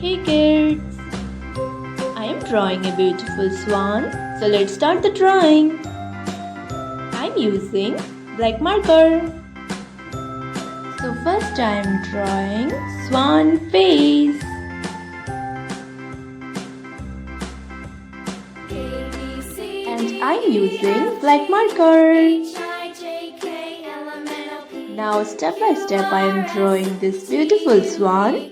Hey kids, I am drawing a beautiful swan. So let's start the drawing. I'm using black marker. So first I am drawing swan face. And I'm using black marker. Now step by step I am drawing this beautiful swan.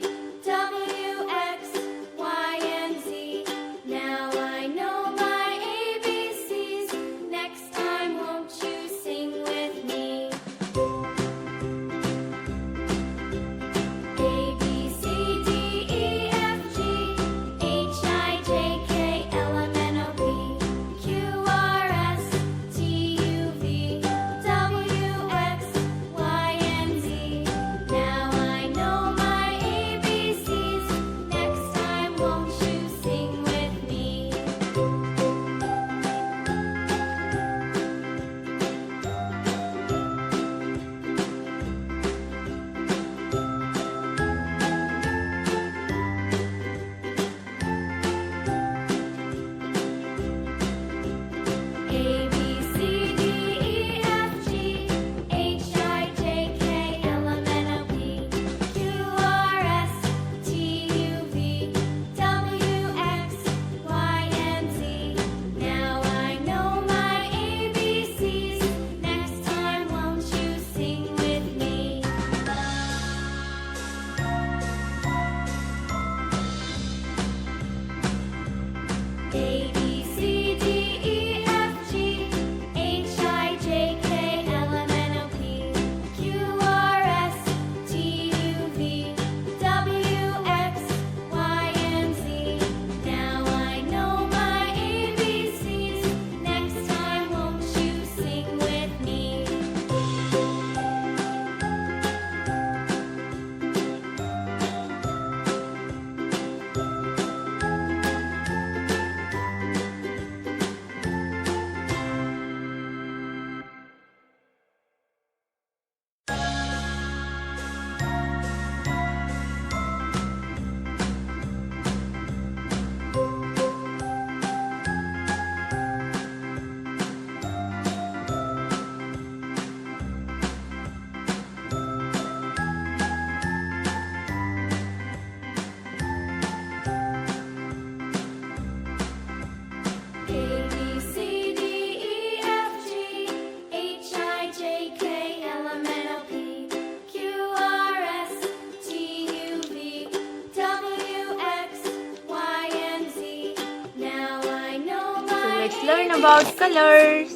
Let's learn about colors.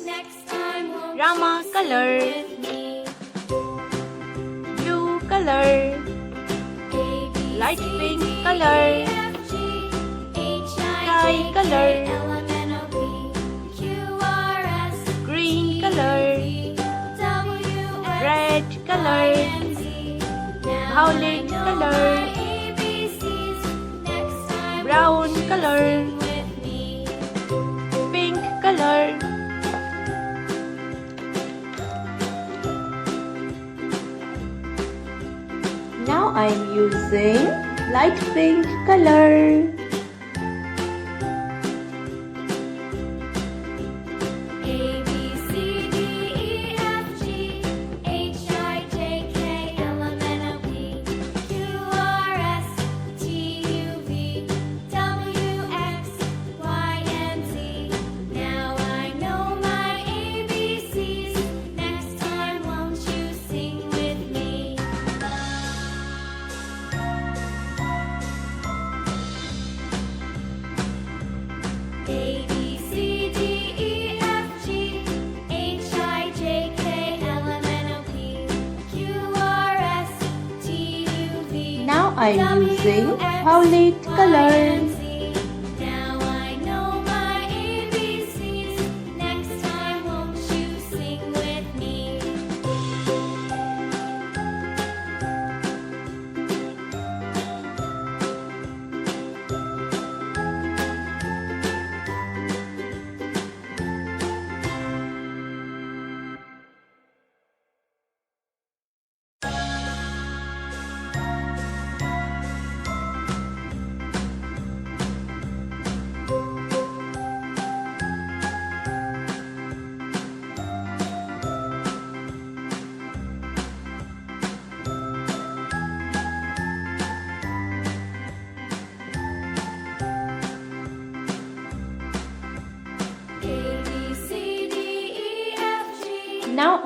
Rama color, blue color, light pink color, sky color, green color, red color, violet color, brown color, color. Now I am using light pink color. Now I am using violet color.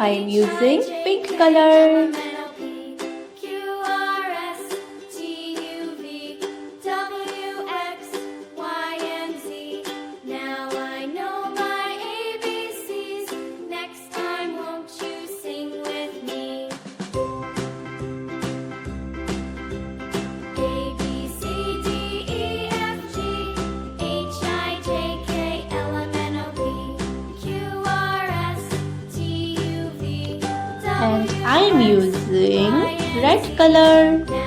I am using pink color. And I am using red color.